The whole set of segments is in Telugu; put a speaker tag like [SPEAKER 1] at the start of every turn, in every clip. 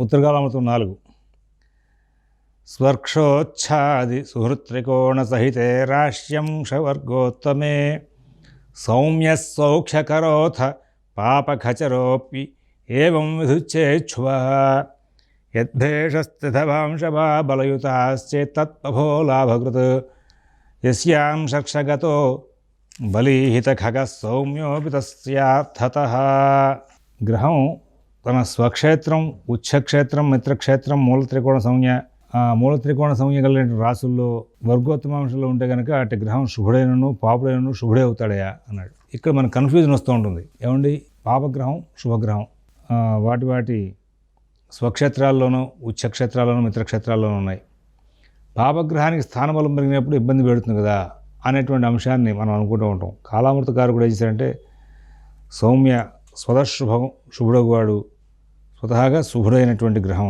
[SPEAKER 1] ఉత్తరకాలామృతం 4 స్వర్క్షోచ్ఛాది సుహృత్రికోణసహితే రాశ్యంశవర్గోత్తమే సౌమ్యసౌఖ్యకరోథ పాపఖచరోపి ఏవం విధుచ్చేచ్ఛువ యద్భేషస్థితవాంశవా బలయుతాశ్చేత్తత్పభో లాభకృత్ యస్యాం షర్షగతో బలీహితఖగ సౌమ్యోపి తస్యార్థతః. గ్రహం తన స్వక్షేత్రం, ఉచ్చక్షేత్రం, మిత్రక్షేత్రం, మూలత్రికోణ సంజ్ఞ, మూలత్రికోణ సంజ్ఞ కలిగిన రాసుల్లో వర్గోత్తమాంశంలో ఉంటే కనుక అటు గ్రహం శుభుడైనను పాపుడైనను శుభుడే అవుతాడయా అన్నాడు. ఇక్కడ మనకు కన్ఫ్యూజన్ వస్తూ ఉంటుంది. ఏమండి, పాపగ్రహం శుభగ్రహం వాటి స్వక్షేత్రాల్లోనూ ఉచ్చక్షేత్రాల్లోనూ మిత్రక్షేత్రాల్లోనూ ఉన్నాయి. పాపగ్రహానికి స్థానబలం పెరిగినప్పుడు ఇబ్బంది పెడుతుంది కదా అనేటువంటి అంశాన్ని మనం అనుకుంటూ ఉంటాం. కాలామృతకారు కూడా ఏం చేశారంటే సౌమ్య స్వతశుభం శుభుడగువాడు స్వతహాగా శుభుడైనటువంటి గ్రహం.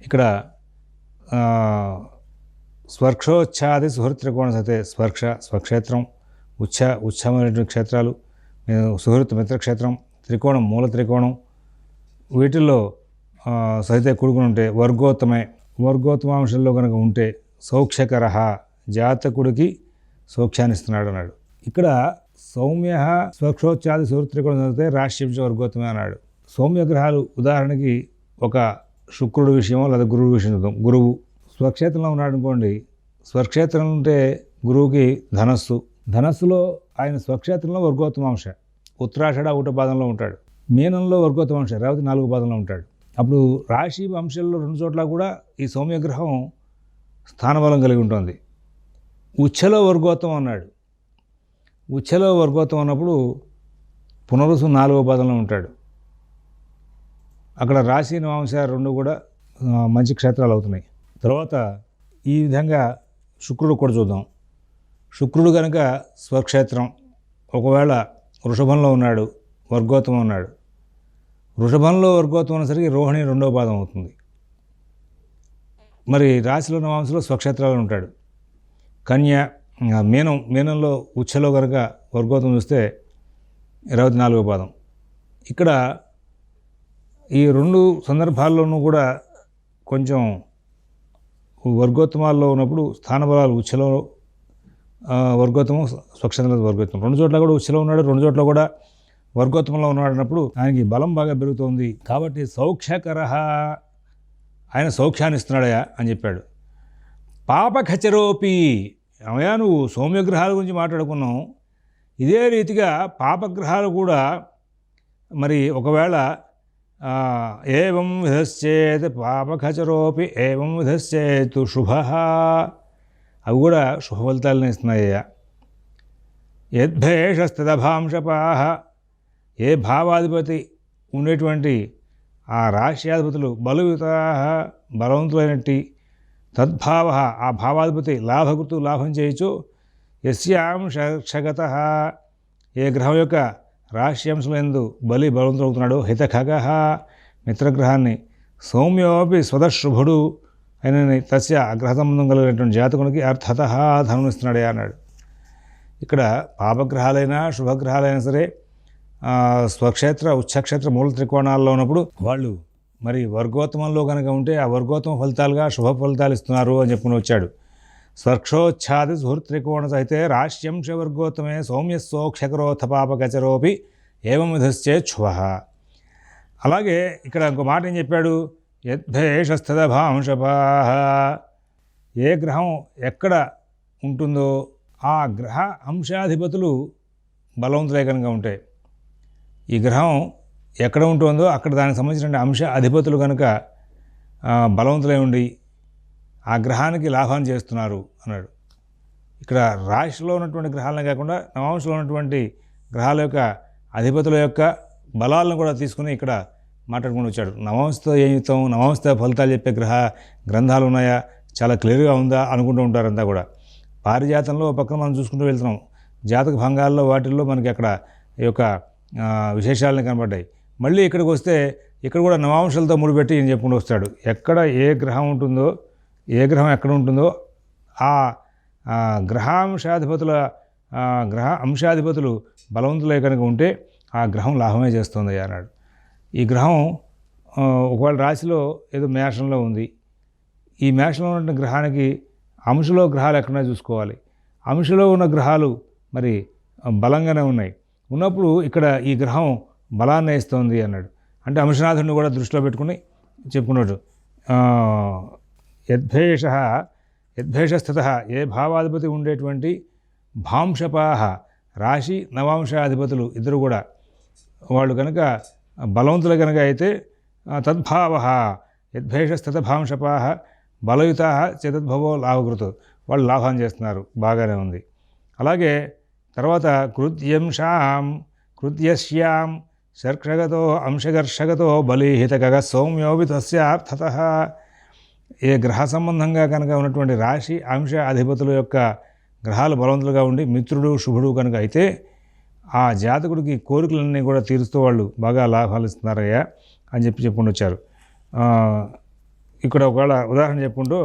[SPEAKER 1] ఇక్కడ స్వర్క్షోచ్ఛాది సుహృత్రికోణ సతే స్వక్షేత్రం, ఉచ్చమైనటువంటి క్షేత్రాలు, సుహృత్ మిత్రక్షేత్రం, త్రికోణం మూల త్రికోణం, వీటిల్లో సహితే కూడుకుని ఉంటే వర్గోత్తమాంశంలో కనుక ఉంటే సౌఖ్యకర జాతకుడికి సౌఖ్యాన్ని ఇస్తున్నాడు అన్నాడు. ఇక్కడ సౌమ్య స్వక్షోచ్ఛాది సుహృత్రికోణ సతే రాశ్యంశ వర్గోత్తమే అన్నాడు. సౌమ్య గ్రహాలు ఉదాహరణకి ఒక శుక్రుడు విషయం లేదా గురువు విషయం చూద్దాం. గురువు స్వక్షేత్రంలో ఉన్నాడు అనుకోండి. స్వక్షేత్రం ఉంటే గురువుకి ధనస్సులో ఆయన స్వక్షేత్రంలో వర్గోత్తమాంశ ఉత్తరాషాఢ 1వ పాదంలో ఉంటాడు. మీనంలో వర్గోత్తమాంశ రేవతి 4వ పాదంలో ఉంటాడు. అప్పుడు రాశి అంశాల్లో 2 చోట్ల కూడా ఈ సౌమ్యగ్రహం స్థానబలం కలిగి ఉంటుంది. ఉచ్చలో వర్గోత్తమం అన్నాడు. ఉచ్చలో వర్గోత్తమం అన్నప్పుడు పునరుసు 4వ పాదంలో ఉంటాడు. అక్కడ రాశి నవాంశ 2 కూడా మంచి క్షేత్రాలు అవుతున్నాయి. తర్వాత ఈ విధంగా శుక్రుడు కూడా చూద్దాం. శుక్రుడు కనుక స్వక్షేత్రం ఒకవేళ వృషభంలో ఉన్నాడు, వర్గోత్తమం ఉన్నాడు. వృషభంలో వర్గోత్తమం అనేసరికి రోహిణి 2వ పాదం అవుతుంది. మరి రాశిలో నవాంశలో స్వక్షేత్రాలు ఉంటాడు. కన్య మీనంలో ఉచ్చలో కనుక వర్గోత్తమం చూస్తే 24వ పాదం. ఇక్కడ ఈ 2 సందర్భాల్లోనూ కూడా కొంచెం వర్గోత్తమాల్లో ఉన్నప్పుడు స్థానబలాలు ఉచ్చలో వర్గోత్తమం, స్వక్షేత్రంలో వర్గోత్తమం 2 చోట్ల కూడా ఉచ్చలో ఉన్నాడు, 2 చోట్ల కూడా వర్గోత్తమంలో ఉన్నాడు అన్నప్పుడు ఆయనకి బలం బాగా పెరుగుతోంది. కాబట్టి సౌఖ్యకర ఆయన సౌఖ్యాన్ని ఇస్తున్నాడయా అని చెప్పాడు. పాపఖచరోపి అమయా నువ్వు సౌమ్యగ్రహాల గురించి మాట్లాడుకున్నావు. ఇదే రీతిగా పాపగ్రహాలు కూడా మరి ఒకవేళ ఏవం విధశ్చేత్ పాపఖచరోపి ఏవం విధశ్చేతు శుభ అవి కూడా శుభ ఫలితాలను ఇస్తున్నాయ్యా. యద్భేషస్థితభాంశపాహ ఏ భావాధిపతి ఉండేటువంటి ఆ రాశ్యాధిపతులు బలయుతా బలవంతులైనట్టి తద్భావ ఆ భావాధిపతి లాభకృతు లాభం చేయొచ్చు. యస్యాం షగత ఏ గ్రహం యొక్క రాశ్యాంశంలో బలి బలవంతుడవుతున్నాడు హితఖగ మిత్రగ్రహాన్ని సౌమ్యోపి స్వతశుభుడు అయిన తస్య గ్రహ సంబంధం కలిగినటువంటి జాతకునికి అర్థత ధనమిస్తున్నాడే అన్నాడు. ఇక్కడ పాపగ్రహాలైనా శుభగ్రహాలైనా సరే స్వక్షేత్ర ఉచ్చక్షేత్ర మూల త్రికోణాల్లో ఉన్నప్పుడు వాళ్ళు మరి వర్గోత్తమంలో కనుక ఉంటే ఆ వర్గోత్తమ ఫలితాలుగా శుభ ఫలితాలు ఇస్తున్నారు అని చెప్పుకుని వచ్చాడు. స్వర్క్షోచ్ఛాది సుహృత్రికోణ సహితే రాశ్యంశ వర్గోత్తమే సౌమ్యసౌఖ్యకరోథ పాపగచరోపి ఏవం విధశ్చేచ్ఛువ. అలాగే ఇక్కడ ఇంకో మాట ఏం చెప్పాడు, యద్భేషస్థితభాంశపాః ఏ గ్రహం ఎక్కడ ఉంటుందో ఆ గ్రహ అంశాధిపతులు బలవంతులే కనుక ఉంటాయి. ఈ గ్రహం ఎక్కడ ఉంటుందో అక్కడ దానికి సంబంధించిన అంశ అధిపతులు కనుక బలవంతులై ఉండి ఆ గ్రహానికి లాభాన్ని చేస్తున్నారు అన్నాడు. ఇక్కడ రాశిలో ఉన్నటువంటి గ్రహాలనే కాకుండా నవాంశలో ఉన్నటువంటి గ్రహాల యొక్క అధిపతుల యొక్క బలాలను కూడా తీసుకుని ఇక్కడ మాట్లాడుకుని వచ్చాడు. నవాంశతో ఏం చెప్తాం, నవాంశతో ఫలితాలు చెప్పే గ్రంథాలు ఉన్నాయా, చాలా క్లియర్గా ఉందా అనుకుంటూ ఉంటారంతా కూడా. పారిజాతంలో పక్కన మనం చూసుకుంటూ వెళ్తున్నాం. జాతక భంగాల్లో వాటిల్లో మనకి అక్కడ ఈ యొక్క విశేషాలని కనబడ్డాయి. మళ్ళీ ఇక్కడికి వస్తే ఇక్కడ కూడా నవాంశాలతో ముడిపెట్టి ఈయన చెప్పుకుంటూ వస్తాడు. ఎక్కడ ఏ గ్రహం ఉంటుందో, ఏ గ్రహం ఎక్కడ ఉంటుందో ఆ గ్రహాంశాధిపతుల గ్రహ అంశాధిపతులు బలవంతులే కనుక ఉంటే ఆ గ్రహం లాభమే చేస్తుంది అన్నాడు. ఈ గ్రహం ఒకవేళ రాశిలో ఏదో మేషంలో ఉంది, ఈ మేషంలో ఉన్న గ్రహానికి అంశలో గ్రహాలు ఎక్కడైనా చూసుకోవాలి. అంశలో ఉన్న గ్రహాలు మరి బలంగానే ఉన్నాయి, ఉన్నప్పుడు ఇక్కడ ఈ గ్రహం బలాన్ని ఇస్తోంది అన్నాడు. అంటే అంశనాథుడిని కూడా దృష్టిలో పెట్టుకుని చెప్పుకున్నాడు. యద్భేషస్థిత, ఏ భావాధిపతి ఉండేటువంటి భాంశపాహ, రాశి నవాంశాధిపతులు ఇద్దరు కూడా వాళ్ళు కనుక బలవంతులు కనుక అయితే తద్భావ యద్భేషస్థిత భాంశపాహ బలయుత చేతద్భవో లాభకృతు, వాళ్ళు లాభాన్ని చేస్తున్నారు, బాగానే ఉంది. అలాగే తర్వాత కృత్యశ్యాం శర్క్షగతో అంశఘర్షగతో బలీహితగ సౌమ్యోపి తస్యార్థత. ఏ గ్రహ సంబంధంగా కనుక ఉన్నటువంటి రాశి అంశ అధిపతుల యొక్క గ్రహాలు బలవంతులుగా ఉండి మిత్రుడు శుభుడు కనుక అయితే ఆ జాతకుడికి కోరికలన్నీ కూడా తీరుస్తూ వాళ్ళు బాగా లాభాలు ఇస్తున్నారయ్యా అని చెప్పుకుంటూ వచ్చారు. ఇక్కడ ఒకవేళ ఉదాహరణ చెప్పుకుంటూ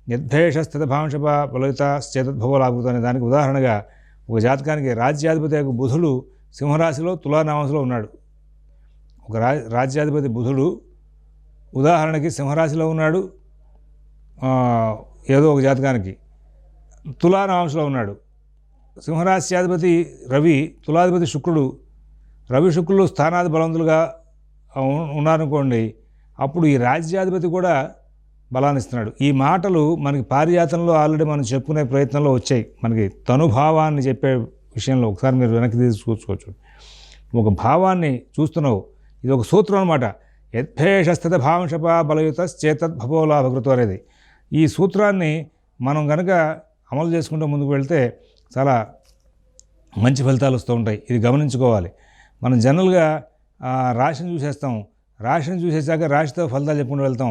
[SPEAKER 1] యద్భేష స్థిత భాంశప బలయుత చేతద్భవ లాభకృత అనే దానికి ఉదాహరణగా ఒక జాతకానికి రాజ్యాధిపతి యొక్క బుధుడు సింహరాశిలో తులానవాంశలో ఉన్నాడు. ఒక రాజ్యాధిపతి బుధుడు ఉదాహరణకి సింహరాశిలో ఉన్నాడు, ఏదో ఒక జాతకానికి తులానవాంశలో ఉన్నాడు. సింహరాశ్యాధిపతి రవి, తులాధిపతి శుక్రుడు, రవి శుక్రులు స్థానాది బలవంతులుగా ఉన్నారనుకోండి, అప్పుడు ఈ రాజ్యాధిపతి కూడా బలాన్ని ఇస్తున్నాడు. ఈ మాటలు మనకి పారిజాతంలో ఆల్రెడీ మనం చెప్పుకునే ప్రయత్నంలో వచ్చాయి. మనకి తనుభావాన్ని చెప్పే విషయంలో ఒకసారి మీరు వెనక్కి చూసుకోవచ్చు. ఒక భావాన్ని చూస్తున్నావు, ఇది ఒక సూత్రం అనమాట. యద్భేషస్థిత భాంశప బలయుత చేతద్భవో లాభకృతం అనేది. ఈ సూత్రాన్ని మనం కనుక అమలు చేసుకుంటూ ముందుకు వెళ్తే చాలా మంచి ఫలితాలు వస్తూ ఉంటాయి. ఇది గమనించుకోవాలి. మనం జనరల్గా రాశిని చూసేస్తాం, రాశిని చూసేసాక రాశితో ఫలితాలు చెప్పుకుంటూ వెళ్తాం,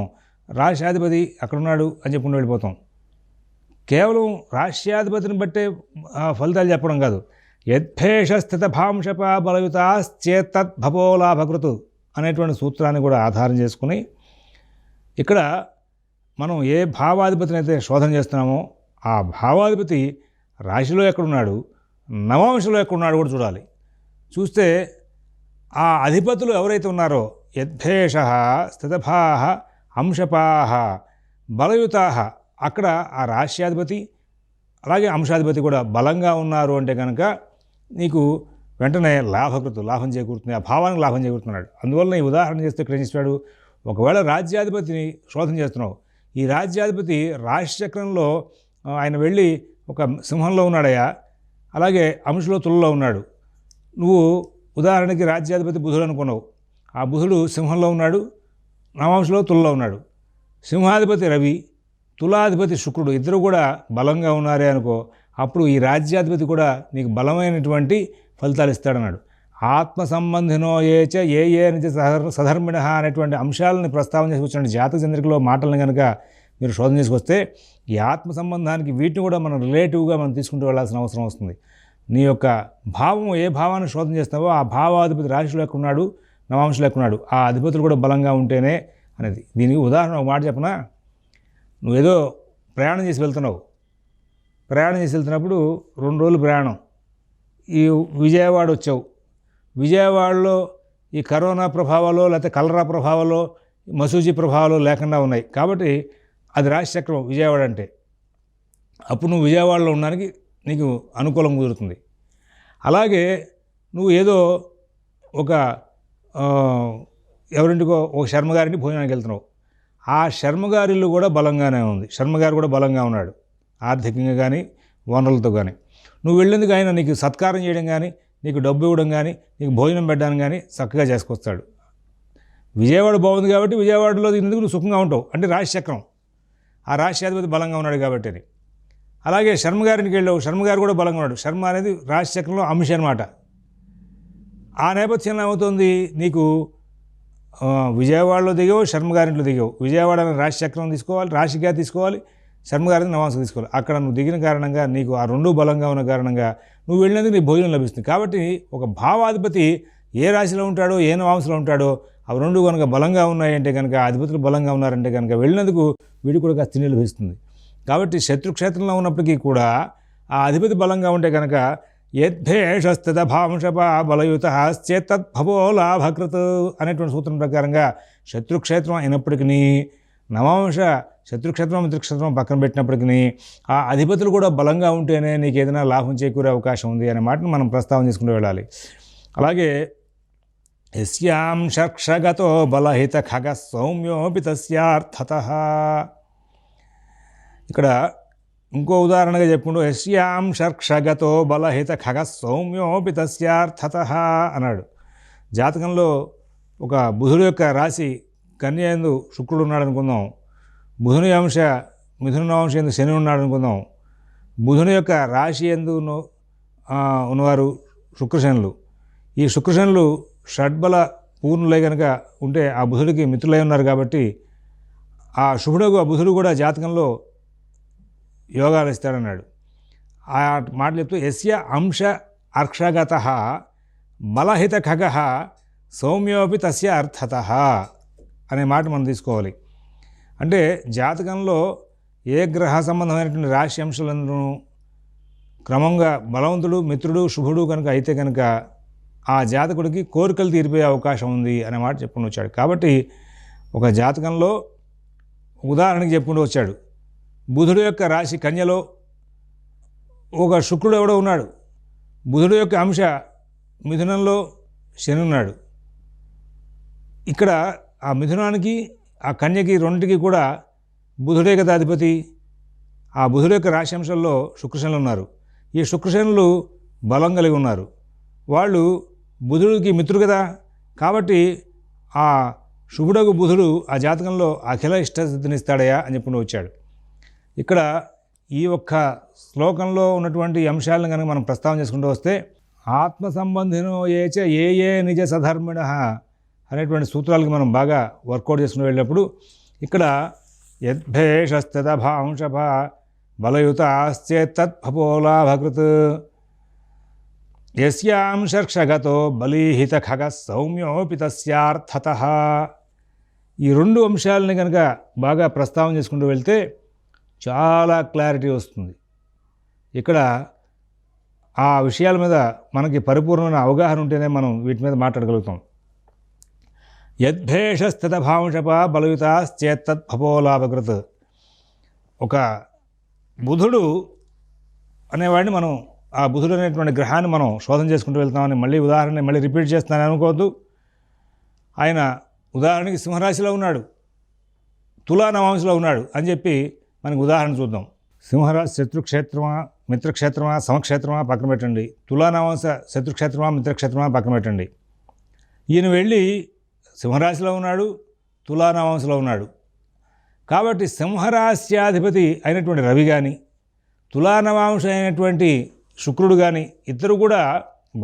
[SPEAKER 1] రాశ్యాధిపతి అక్కడున్నాడు అని చెప్పుకుంటూ వెళ్ళిపోతాం. కేవలం రాశ్యాధిపతిని బట్టే ఫలితాలు చెప్పడం కాదు. యద్భేష స్థిత భాంశప బలయుత చేతద్భవో లాభకృతు అనేటువంటి సూత్రాన్ని కూడా ఆధారం చేసుకుని ఇక్కడ మనం ఏ భావాధిపతిని అయితే శోధన చేస్తున్నామో ఆ భావాధిపతి రాశిలో ఎక్కడున్నాడు, నవాంశలో ఎక్కడున్నాడు కూడా చూడాలి. చూస్తే ఆ అధిపతులు ఎవరైతే ఉన్నారో యద్భేష స్థితభాహ అంశపాహ బలయుతాహ, అక్కడ ఆ రాశ్యాధిపతి అలాగే అంశాధిపతి కూడా బలంగా ఉన్నారు అంటే కనుక నీకు వెంటనే లాభం చేకూరుతుంది, ఆ భావానికి లాభం చేకూరుతున్నాడు. అందువల్ల ఈ ఉదాహరణ చేస్తే ఇక్కడ ఏం చేస్తాడు, ఒకవేళ రాజ్యాధిపతిని శోధన చేస్తున్నావు, ఈ రాజ్యాధిపతి రాశిచక్రంలో ఆయన వెళ్ళి ఒక సింహంలో ఉన్నాడయ్యా, అలాగే అంశలో తులలో ఉన్నాడు. నువ్వు ఉదాహరణకి రాజ్యాధిపతి బుధుడు అనుకున్నావు, ఆ బుధుడు సింహంలో ఉన్నాడు, నవాంశలో తులలో ఉన్నాడు. సింహాధిపతి రవి, తులాధిపతి శుక్రుడు ఇద్దరు కూడా బలంగా ఉన్నారే అనుకో, అప్పుడు ఈ రాజ్యాధిపతి కూడా నీకు బలమైనటువంటి ఫలితాలు ఇస్తాడన్నాడు. ఆత్మ సంబంధినో ఏచ ఏ నిజ సధర్మిణ అనేటువంటి అంశాలని ప్రస్తావన చేసి వచ్చిన జాతక చంద్రికలో మాటలను కనుక మీరు శోధన చేసుకొస్తే ఈ ఆత్మ సంబంధానికి వీటిని కూడా మనం రిలేటివ్గా మనం తీసుకుంటూ వెళ్ళాల్సిన అవసరం వస్తుంది. నీ యొక్క భావం ఏ భావాన్ని శోధన చేస్తావో ఆ భావాధిపతి రాశిలో ఎక్కున్నాడు, నవాంశలో ఎక్కున్నాడు, ఆ అధిపతులు కూడా బలంగా ఉంటేనే అనేది. దీనికి ఉదాహరణ ఒక మాట చెప్పనా, నువ్వేదో ప్రయాణం చేసి వెళ్తున్నావు, ప్రయాణం చేసి వెళ్తున్నప్పుడు 2 రోజులు ప్రయాణం, ఈ విజయవాడ వచ్చావు, విజయవాడలో ఈ కరోనా ప్రభావాలు లేకపోతే కలరా ప్రభావాలు మసూజీ ప్రభావాలు లేకుండా ఉన్నాయి కాబట్టి అది రాశిచక్రం విజయవాడ అంటే, అప్పుడు నువ్వు విజయవాడలో ఉండడానికి నీకు అనుకూలం కుదురుతుంది. అలాగే నువ్వు ఏదో ఒక ఎవరింటికో ఒక శర్మగారిని భోజనానికి వెళ్తున్నావు, ఆ శర్మగారి ఇల్లు కూడా బలంగానే ఉంది, శర్మగారు కూడా బలంగా ఉన్నాడు ఆర్థికంగా కానీ వనరులతో కానీ. నువ్వు వెళ్ళేందుకు ఆయన నీకు సత్కారం చేయడం కానీ నీకు డబ్బు ఇవ్వడం కానీ నీకు భోజనం పెట్టడానికి కానీ చక్కగా చేసుకొస్తాడు. విజయవాడ బాగుంది కాబట్టి విజయవాడలో తినేందుకు నువ్వు సుఖంగా ఉంటావు, అంటే రాశిచక్రం, ఆ రాశ్యాధిపతి బలంగా ఉన్నాడు కాబట్టి అని. అలాగే శర్మగారికి వెళ్ళావు, శర్మగారు కూడా బలంగా ఉన్నాడు, శర్మ అనేది రాశిచక్రంలో అంశ అనమాట. ఆ నేపథ్యంలో ఏమవుతుంది, నీకు విజయవాడలో దిగావు, శర్మగారింట్లో దిగావు, విజయవాడ అనే రాశిచక్రం తీసుకోవాలి, రాశిగా తీసుకోవాలి, శర్మగారిని నవాంశ తీసుకోవాలి. అక్కడ నువ్వు దిగిన కారణంగా నీకు ఆ 2 బలంగా ఉన్న కారణంగా నువ్వు వెళ్ళినందుకు నీ భోజనం లభిస్తుంది. కాబట్టి ఒక భావాధిపతి ఏ రాశిలో ఉంటాడో ఏ నవాంశలో ఉంటాడో అవి 2 కనుక బలంగా ఉన్నాయంటే కనుక, అధిపతులు బలంగా ఉన్నారంటే కనుక వెళ్ళినందుకు వీడికి కూడా కాస్త తిండి లభిస్తుంది. కాబట్టి శత్రుక్షేత్రంలో ఉన్నప్పటికీ కూడా ఆ అధిపతి బలంగా ఉంటే కనుక యద్భేషస్థితభాంశపా బలయుతః చేత్తద్భవో లాభకృత్ అనేటువంటి సూత్రం ప్రకారంగా శత్రుక్షేత్రం అయినప్పటికీ నవాంశ శత్రుక్షేత్రం మిత్రక్షేత్రం పక్కన పెట్టినప్పటికీ ఆ అధిపతులు కూడా బలంగా ఉంటేనే నీకు ఏదైనా లాభం చేకూరే అవకాశం ఉంది అనే మాటను మనం ప్రస్తావన చేసుకుంటూ వెళ్ళాలి. అలాగే యస్యాం షర్క్షగతో బలహిత ఖగ సౌమ్యోపి తస్యార్థతః. ఇక్కడ ఇంకో ఉదాహరణగా చెప్పుకుంటూ యస్యాం షర్క్షగతో బలహిత ఖగ సౌమ్యోపి తస్యార్థతః అన్నాడు. జాతకంలో ఒక బుధుడు యొక్క రాశి కన్య యందు శుక్రుడు ఉన్నాడు అనుకుందాం, బుధుని అంశ మిథున అంశ యందు శని ఉన్నాడు అనుకుందాం. బుధుని యొక్క రాశి యందు ఉన్నవారు శుక్రశనులు. ఈ శుక్రశనులు షడ్బల పూర్ణులై కనుక ఉంటే ఆ బుధుడికి మిత్రులై ఉన్నారు కాబట్టి ఆ శుభుడకు ఆ బుధుడు కూడా జాతకంలో యోగాలు ఇస్తాడన్నాడు. ఆ మాటలు చెప్తూ యస్య అంశ అర్క్షగతః బలహిత ఖగః సౌమ్యోపి తస్య అర్థతః అనే మాట మనం తీసుకోవాలి. అంటే జాతకంలో ఏ గ్రహ సంబంధమైనటువంటి రాశి అంశాలను క్రమంగా బలవంతుడు మిత్రుడు శుభుడు కనుక అయితే కనుక ఆ జాతకుడికి కోరికలు తీరిపోయే అవకాశం ఉంది అనే మాట చెప్పుకుని వచ్చాడు. కాబట్టి ఒక జాతకంలో ఉదాహరణకి చెప్పుకుంటూ వచ్చాడు. బుధుడు యొక్క రాశి కన్యలో ఒక శుక్రుడు ఎవడో ఉన్నాడు, బుధుడు యొక్క అంశ మిథునంలో శని ఉన్నాడు. ఇక్కడ ఆ మిథునానికి ఆ కన్యకి రెండింటికి కూడా బుధుడే కదా అధిపతి. ఆ బుధుడు యొక్క రాశి అంశాల్లో శుక్రశనులు ఉన్నారు. ఈ శుక్రశనులు బలం కలిగి ఉన్నారు. వాళ్ళు బుధుడికి మిత్రుడు కదా, కాబట్టి ఆ శుభుడకు బుధుడు ఆ జాతకంలో అఖిల ఇష్టస్థితినిస్తాడయా అని చెప్పుకుంటూ వచ్చాడు. ఇక్కడ ఈ ఒక్క శ్లోకంలో ఉన్నటువంటి అంశాలను కనుక మనం ప్రస్తావన చేసుకుంటూ వస్తే ఆత్మ సంబంధినో ఏచ ఏ నిజ సధర్మిణ అనేటువంటి సూత్రాలకి మనం బాగా వర్కౌట్ చేసుకుని వెళ్ళినప్పుడు ఇక్కడ యద్భేషస్థితభాంశభ బలయుతాశ్చేత్తద్భపోలాభకృత్ యస్యాం షర్క్షగతో బలీహిత ఖగ సౌమ్యోపి తస్యార్థతః. ఈ రెండు అంశాలని కనుక బాగా ప్రస్తావన చేసుకుంటూ వెళ్తే చాలా క్లారిటీ వస్తుంది. ఇక్కడ ఆ విషయాల మీద మనకి పరిపూర్ణమైన అవగాహన ఉంటేనే మనం వీటి మీద మాట్లాడగలుగుతాం. యద్భేషస్థితభాంశప బలయుతాశ్చేత్తద్భపోలాభకృత్. ఒక బుధుడు అనేవాడిని మనం ఆ బుధుడు అనేటువంటి గ్రహాన్ని మనం శోధన చేసుకుంటూ వెళ్తామని మళ్ళీ రిపీట్ చేస్తున్నాను అనుకోవద్దు. ఆయన ఉదాహరణకి సింహరాశిలో ఉన్నాడు, తులా నవాంశలో ఉన్నాడు అని చెప్పి మనకు ఉదాహరణ చూద్దాం. సింహరాశి శత్రుక్షేత్రమా మిత్రక్షేత్రమా సమక్షేత్రమా పక్కన పెట్టండి, తులా నవాంశ శత్రుక్షేత్రమా మిత్రక్షేత్రమా పక్కన పెట్టండి. ఈయన వెళ్ళి సింహరాశిలో ఉన్నాడు, తులా నవాంశలో ఉన్నాడు. కాబట్టి సింహరాశ్యాధిపతి అయినటువంటి రవి కానీ తులానవాంశ అయినటువంటి శుక్రుడు కానీ ఇద్దరు కూడా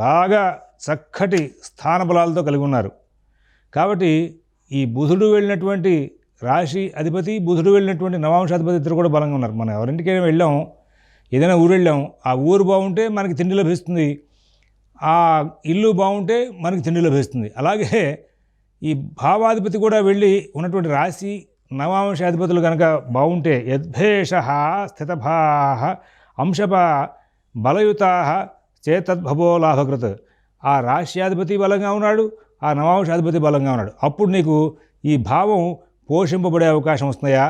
[SPEAKER 1] బాగా చక్కటి స్థాన బలాలతో కలిగి ఉన్నారు. కాబట్టి ఈ బుధుడు వెళ్ళినటువంటి రాశి అధిపతి, బుధుడు వెళ్ళినటువంటి నవాంశాధిపతి ఇద్దరు కూడా బలంగా ఉన్నారు. మనం ఎవరింటికైనా వెళ్ళాం, ఏదైనా ఊరు వెళ్ళాం, ఆ ఊరు బాగుంటే మనకి తిండి లభిస్తుంది, ఆ ఇల్లు బాగుంటే మనకి తిండి లభిస్తుంది. అలాగే ఈ భావాధిపతి కూడా వెళ్ళి ఉన్నటువంటి రాశి నవాంశాధిపతులు కనుక బాగుంటే యద్భేష స్థితభాః అంశప బలయుతా చేతద్భవో లాభకృత్. ఆ రాశ్యాధిపతి బలంగా ఉన్నాడు, ఆ నవాంశాధిపతి బలంగా ఉన్నాడు. అప్పుడు నీకు ఈ భావం పోషింపబడే అవకాశం వస్తున్నాయా,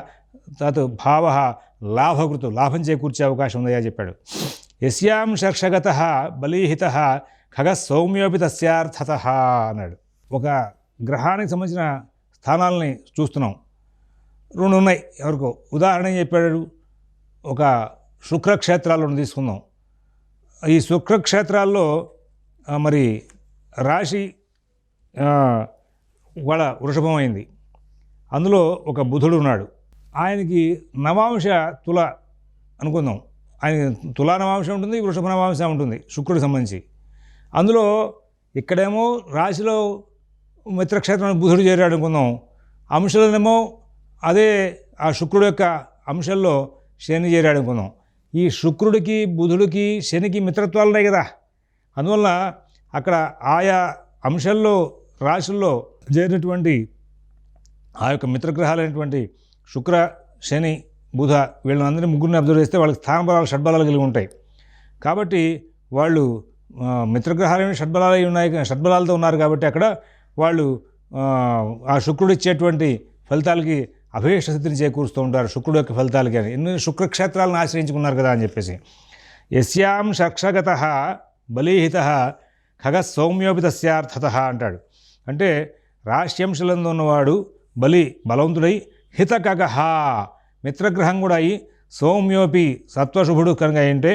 [SPEAKER 1] తత్ భావ లాభకృతు లాభం చేకూర్చే అవకాశం ఉందయా చెప్పాడు. యస్యాం షర్క్షగతః బలీహితః ఖగ సౌమ్యోపి తస్యార్థతః అన్నాడు. ఒక గ్రహానికి సంబంధించిన స్థానాలని చూస్తున్నాం, రెండు ఉన్నాయి. ఎవరికో ఉదాహరణ చెప్పాడు. ఒక శుక్రక్షేత్రాలను తీసుకుందాం. ఈ శుక్రక్షేత్రాల్లో మరి రాశి వాళ్ళ వృషభం అయింది, అందులో ఒక బుధుడు ఉన్నాడు. ఆయనకి నవాంశ తుల అనుకుందాం, ఆయన తులా నవాంశం ఉంటుంది, వృషభ నవాంశం ఉంటుంది శుక్రుడికి సంబంధించి. అందులో ఇక్కడేమో రాశిలో మిత్రక్షేత్రం బుధుడు చేరాడు అనుకుందాం, అంశంలోనేమో అదే ఆ శుక్రుడు యొక్క అంశంలో శని చేరాడు అనుకుందాం. ఈ శుక్రుడికి బుధుడికి శనికి మిత్రత్వాలు ఉన్నాయి కదా, అందువల్ల అక్కడ ఆయా అంశాల్లో రాశుల్లో చేరినటువంటి ఆ యొక్క మిత్రగ్రహాలైనటువంటి శుక్ర శని బుధ వీళ్ళందరినీ ముగ్గురిని అబ్జర్వ్ చేస్తే వాళ్ళకి స్థాన బలాలు షడ్బలాలు కలిగి ఉంటాయి. కాబట్టి వాళ్ళు మిత్రగ్రహాలు షడ్బలాలు ఉన్నాయి, షడ్బలాలతో ఉన్నారు కాబట్టి అక్కడ వాళ్ళు ఆ శుక్రుడు ఇచ్చేటువంటి ఫలితాలకి అభీష్ట స్థితిని చేకూరుస్తూ ఉంటారు. శుక్రుడు యొక్క ఫలితాలకి అని ఎన్ని శుక్రక్షేత్రాలను ఆశ్రయించుకున్నారు కదా అని చెప్పేసి. యస్యాం షక్షగత బలీహిత ఖగ సౌమ్యోపి తస్యార్థత అంటాడు. అంటే రాశ్యంశలందు ఉన్నవాడు బలవంతుడై హితకగ మిత్రగ్రహం కూడా అయి సౌమ్యోపి సత్వశుభుడు కనుక అయింటే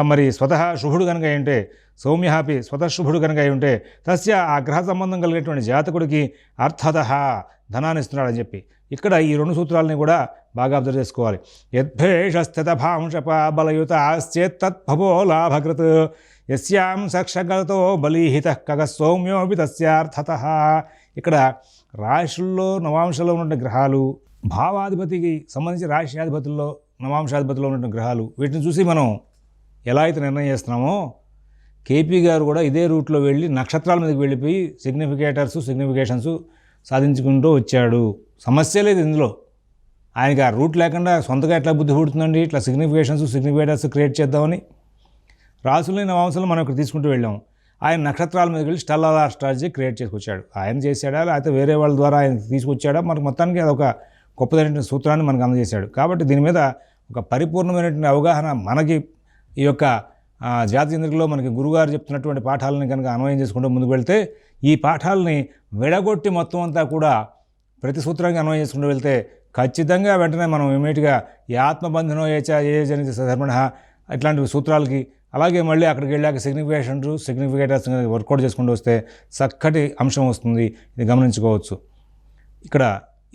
[SPEAKER 1] మరి స్వతహ శుభుడు కనుక అయింటే సౌమ్యాపి స్వతశుభుడు కనుక అయి ఉంటే తస్య ఆ గ్రహ సంబంధం కలిగినటువంటి జాతకుడికి అర్థత ధనాన్ని ఇస్తున్నాడని చెప్పి ఇక్కడ ఈ రెండు సూత్రాలని కూడా బాగా అబ్జర్వ్ చేసుకోవాలి. యద్భేష స్థిత భాంశపాబలయుత ఆశ్చేత్తద్భవో లాభకృత్ యస్యాం సక్షగతో బలీహిత కగ సౌమ్యోపి తస్యార్థత. ఇక్కడ రాశుల్లో నవాంశంలో ఉన్న గ్రహాలు, భావాధిపతికి సంబంధించి రాశ్యాధిపతుల్లో నవాంశాధిపతిలో ఉన్న గ్రహాలు, వీటిని చూసి మనం ఎలా అయితే నిర్ణయం చేస్తున్నామో కేపీ గారు కూడా ఇదే రూట్లో వెళ్ళి నక్షత్రాల మీదకి వెళ్ళిపోయి సిగ్నిఫికేషన్స్ సాధించుకుంటూ వచ్చాడు. సమస్య లేదు ఇందులో. ఆయనకి ఆ రూట్ లేకుండా సొంతగా ఎట్లా బుద్ధి పుడుతుందండి, ఇట్లా సిగ్నిఫికేటర్స్ క్రియేట్ చేద్దామని. రాసులని నవాంశాలు మనం ఇక్కడ తీసుకుంటూ వెళ్ళాము. ఆయన నక్షత్రాల మీదకి వెళ్ళి స్టెల్లార్ ఆస్ట్రాలజీ క్రియేట్ చేసుకొచ్చాడు. ఆయన చేశాడా లేకపోతే వేరే వాళ్ళ ద్వారా ఆయన తీసుకొచ్చాడా, మనకు మొత్తానికి అదొక గొప్పదైనటువంటి సూత్రాన్ని మనకు అందజేశాడు. కాబట్టి దీని మీద ఒక పరిపూర్ణమైనటువంటి అవగాహన మనకి ఈ యొక్క జాతచంద్రికలో మనకి గురుగారు చెప్తున్నటువంటి పాఠాలని కనుక అన్వయం చేసుకుంటూ ముందుకు వెళ్తే ఈ పాఠాలని విడగొట్టి మొత్తం అంతా కూడా ప్రతి సూత్రానికి అన్వయం చేసుకుంటూ వెళ్తే ఖచ్చితంగా వెంటనే మనం ఇమీడియట్గా ఈ ఆత్మబంధనో ఏ జనిత ధర్మణ ఇట్లాంటి సూత్రాలకి, అలాగే మళ్ళీ అక్కడికి వెళ్ళాక సిగ్నిఫికేటర్స్ వర్కౌట్ చేసుకుంటూ వస్తే చక్కటి అంశం వస్తుంది. ఇది గమనించుకోవచ్చు. ఇక్కడ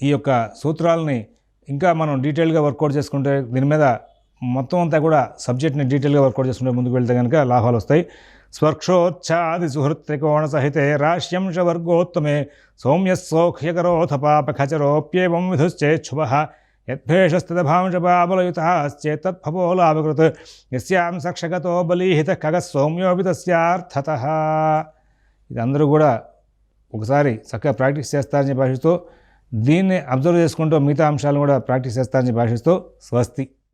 [SPEAKER 1] ఈ యొక్క సూత్రాలని ఇంకా మనం డీటెయిల్గా వర్కౌట్ చేసుకుంటే దీని మీద మొత్తం అంతా కూడా సబ్జెక్ట్ని డీటెయిల్గా వర్కౌట్ చేసుకుంటే ముందుకు వెళ్తే కనుక లాభాలు వస్తాయి. స్పర్క్షోచ్ఛాది సుహృత్రికోణ సహితే రాశ్యంశ వర్గోత్తమే సౌమ్యసౌఖ్యకరోథ పాపఖచరోప్యేవం విధుశ్చేచ్ఛువ యద్భేషస్థితభాంశపాబలయుతాశ్చేత్తద్భవో లాభకృత్ యస్యాం సక్షగతో బలీహిత ఖగ సౌమ్యోపి తస్యార్థత. ఇది అందరూ కూడా ఒకసారి చక్కగా ప్రాక్టీస్ చేస్తారని చెప్పి ఆశిస్తూ, దీన్ని అబ్జర్వ్ చేసుకుంటూ మిగతా అంశాలను కూడా ప్రాక్టీస్ చేస్తారని చెప్పి ఆశిస్తూ స్వస్తి.